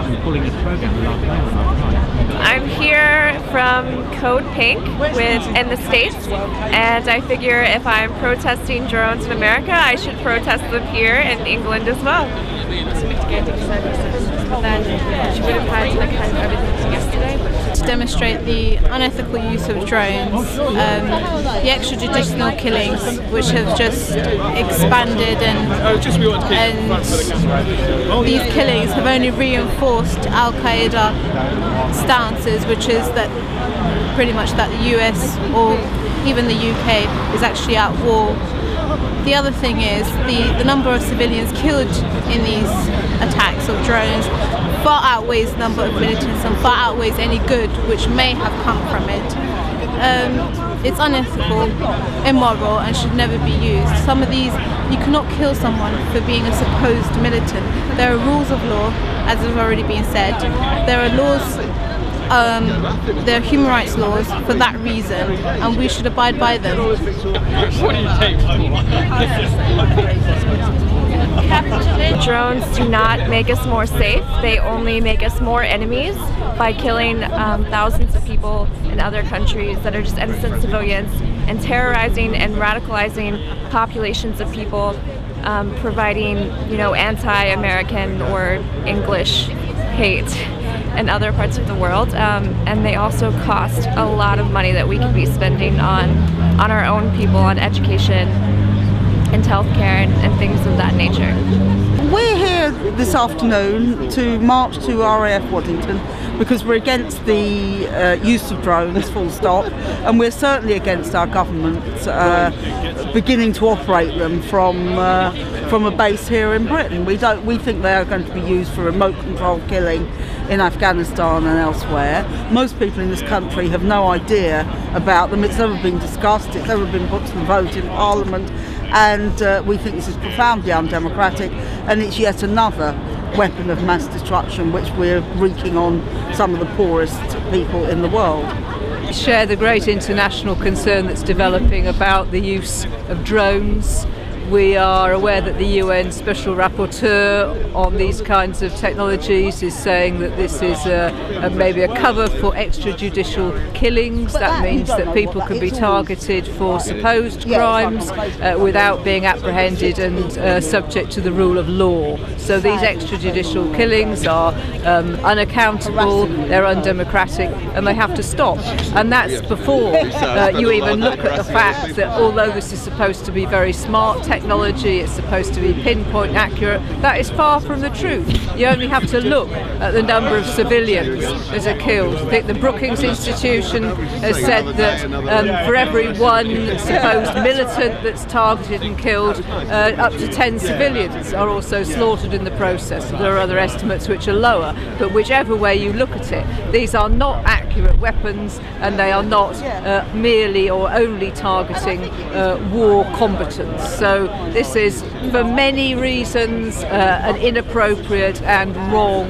about and pulling this program last night? I'm here from Code Pink in the States, and I figure if I'm protesting drones in America, I should protest them here in England as well. Then she would have had like kind of everything yesterday. To demonstrate the unethical use of drones, the extrajudicial killings which have just expanded, and these killings have only reinforced Al-Qaeda stances, which is that pretty much that the US or even the UK is actually at war. The other thing is the number of civilians killed in these attacks of drones far outweighs the number of militants and far outweighs any good which may have come from it. It's unethical, immoral, and should never be used. Some of these, you cannot kill someone for being a supposed militant. There are rules of law, as has already been said. There are laws, there are human rights laws for that reason, and we should abide by them. What do you take? Drones do not make us more safe. They only make us more enemies by killing thousands of people in other countries that are just innocent civilians, and terrorizing and radicalizing populations of people, providing, you know, anti-American or English hate in other parts of the world, and they also cost a lot of money that we could be spending on our own people, on education and healthcare and things of that nature. We're here this afternoon to march to RAF Waddington because we're against the use of drones, full stop, and we're certainly against our government beginning to operate them from a base here in Britain. We think they are going to be used for remote control killing in Afghanistan and elsewhere. Most people in this country have no idea about them. It's never been discussed, it's never been put to the vote in Parliament, and we think this is profoundly undemocratic, and it's yet another weapon of mass destruction which we're wreaking on some of the poorest people in the world. We share the great international concern that's developing about the use of drones. We are aware that the UN Special Rapporteur on these kinds of technologies is saying that this is maybe a cover for extrajudicial killings. That means that people can be targeted for supposed crimes without being apprehended and subject to the rule of law. So these extrajudicial killings are unaccountable, they're undemocratic, and they have to stop. And that's before you even look at the fact that although this is supposed to be very smart technology, it's supposed to be pinpoint accurate, that is far from the truth. You only have to look at the number of civilians that are killed. I think the Brookings Institution has said that for every one supposed militant that's targeted and killed, up to 10 civilians are also slaughtered in the process. There are other estimates which are lower, but whichever way you look at it, these are not accurate weapons, and they are not merely or only targeting war combatants. So this is, for many reasons, an inappropriate and wrong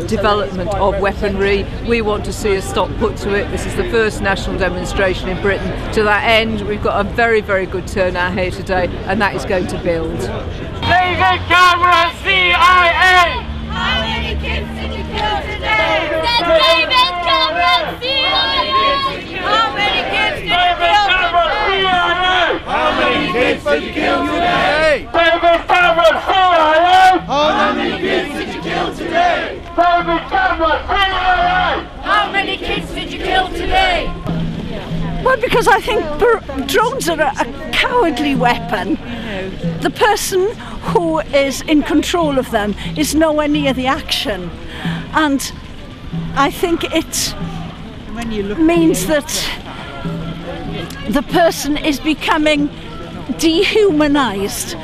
development of weaponry. We want to see a stop put to it. This is the first national demonstration in Britain. To that end, we've got a very, very good turnout here today, and that is going to build. David Cameron, CIA! How many kids did you kill today? David Cameron, CIA! How many kids did you kill today? How many kids did you kill today? David Cameron, CIA! How many kids did you kill today? David Cameron, CIA! How many kids did you kill today? Well, because I think drones are a cowardly weapon. The person who is in control of them is nowhere near the action, and I think it means that the person is becoming dehumanized.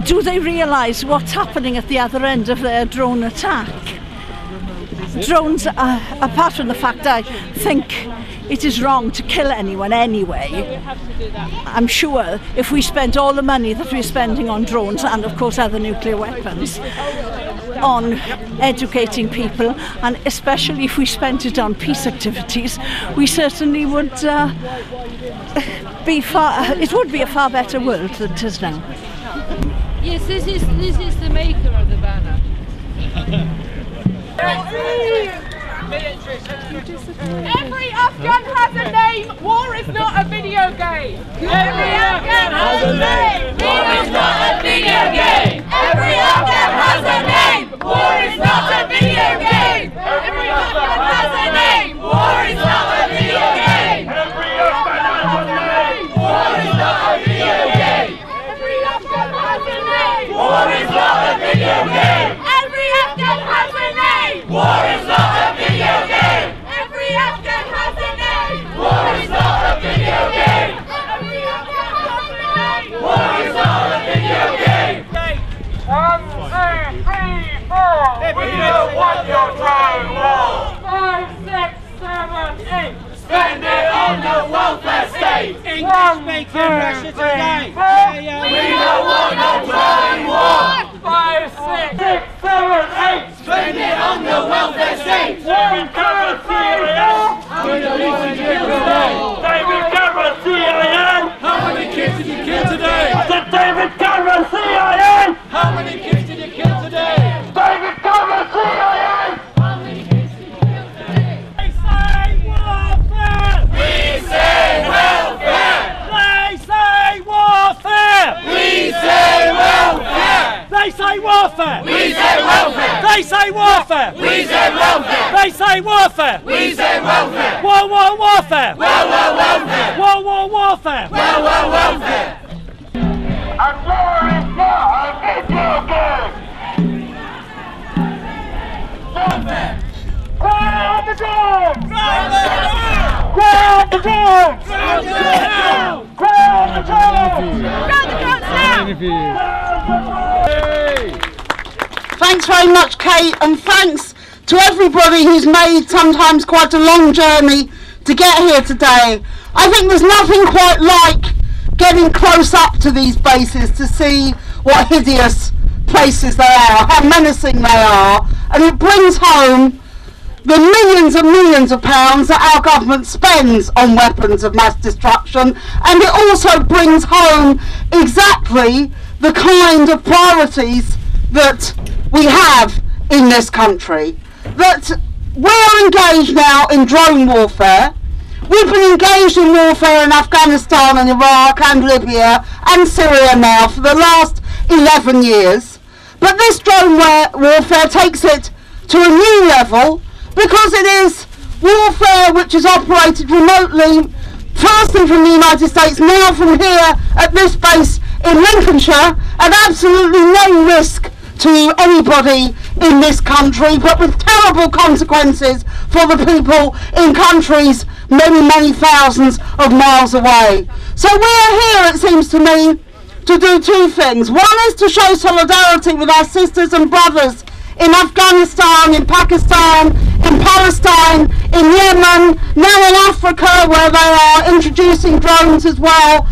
Do they realize what's happening at the other end of their drone attack? Drones, apart from the fact I think it is wrong to kill anyone anyway, I'm sure if we spent all the money that we're spending on drones and of course other nuclear weapons on educating people, and especially if we spent it on peace activities, we certainly would it would be a far better world than it is now. Yes, this is the maker of the banner. Every Afghan has a name. War is not a video game. Every Afghan has a name. War is not a video game. Every Afghan has a name. War is not a video game. Every Afghan has a name. War is not a video game. Every Afghan has a name. War is not a video game. Every Afghan has a name. War is not a video game. Every Afghan has a name. War is not a video game. Every Afghan has a name. War is not a video game. Every Afghan has a name. War is not a video game. 1, 2, 3, 4. We don't want your drone war. 5, 6, 7, 8. Spend it on the welfare state. English speaking Russia today. We don't want no drone war. 5, 6, 7, 8. Spend it on the welfare state. David Cameron, CIA. David Cameron, CIA. How many kids did you kill today? I said David Cameron, CIA. How many kids did you kill today? David Cameron, CIA. How many kids did you kill today? They say warfare. We say welfare. They say warfare. We say welfare. They say warfare. We say welfare. They say warfare. We say welfare. They say warfare. We say welfare. War, war, warfare. War, war, warfare. War, war, warfare. War, war, warfare. And war is not a video game. Warfare. Ground the drones. Ground the drones. Ground the drones. Ground the drones. Ground the drones. Ground the drones now. Thanks very much, Kate, and thanks to everybody who's made sometimes quite a long journey to get here today. I think there's nothing quite like getting close up to these bases to see what hideous places they are, how menacing they are, and it brings home the millions and millions of pounds that our government spends on weapons of mass destruction, and it also brings home exactly the kind of priorities that we have in this country. That we're engaged now in drone warfare. We've been engaged in warfare in Afghanistan and Iraq and Libya and Syria now for the last 11 years. But this drone warfare takes it to a new level because it is warfare which is operated remotely, firstly from the United States, now from here at this base in Lincolnshire, at absolutely no risk to anybody in this country, but with terrible consequences for the people in countries many, many thousands of miles away. So we are here, it seems to me, to do two things. One is to show solidarity with our sisters and brothers in Afghanistan, in Pakistan, in Palestine, in Yemen, now in Africa where they are introducing drones as well.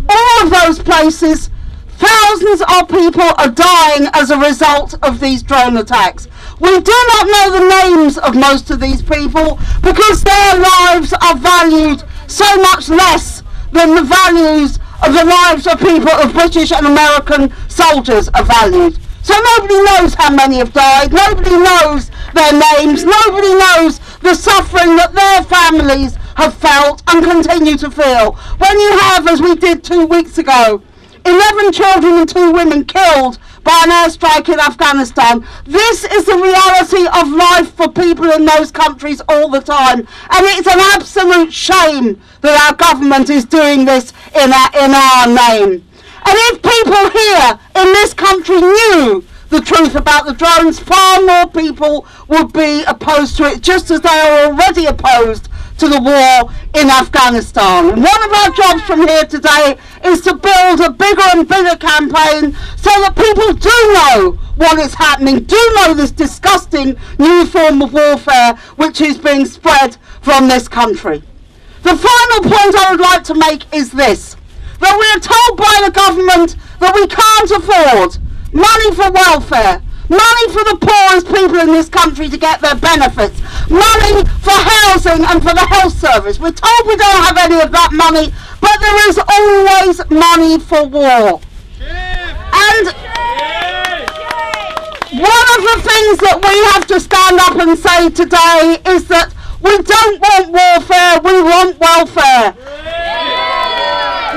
All of those places, thousands of people are dying as a result of these drone attacks. We do not know the names of most of these people because their lives are valued so much less than the values of the lives of people, of British and American soldiers are valued. So nobody knows how many have died, nobody knows their names, nobody knows the suffering that their families have felt and continue to feel. When you have, as we did 2 weeks ago, 11 children and 2 women killed by an airstrike in Afghanistan. This is the reality of life for people in those countries all the time, and it's an absolute shame that our government is doing this in our name. And if people here in this country knew the truth about the drones, far more people would be opposed to it, just as they are already opposed to the war in Afghanistan. One of our jobs from here today is to build a bigger and bigger campaign so that people do know what is happening, do know this disgusting new form of warfare which is being spread from this country. The final point I would like to make is this, that we are told by the government that we can't afford money for welfare, money for the poorest people in this country to get their benefits, money for housing and for the health service. We're told we don't have any of that money, but there is always money for war. And one of of the things that we have to stand up and say today is that we don't want warfare, we want welfare.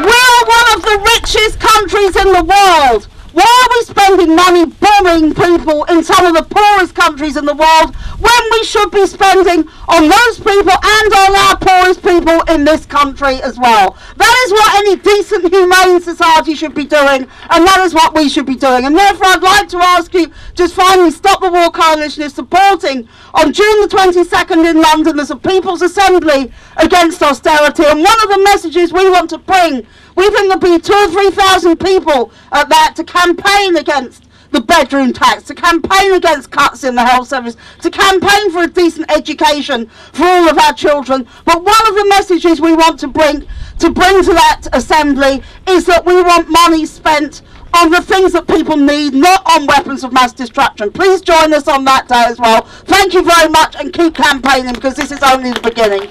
We're one of the richest countries in the world. Why are we spending money bombing people in some of the poorest countries in the world when we should be spending on those people and on our poorest people in this country as well? That is what any decent, humane society should be doing, and that is what we should be doing. And therefore I'd like to ask you, just finally, Stop the War Coalition is supporting on June the 22nd in London there's a People's Assembly against austerity, and one of the messages we want to bring, we think there'll be 2,000 or 3,000 people at that to campaign against the bedroom tax, to campaign against cuts in the health service, to campaign for a decent education for all of our children. But one of the messages we want to bring to that assembly is that we want money spent on the things that people need, not on weapons of mass destruction. Please join us on that day as well. Thank you very much, and keep campaigning, because this is only the beginning.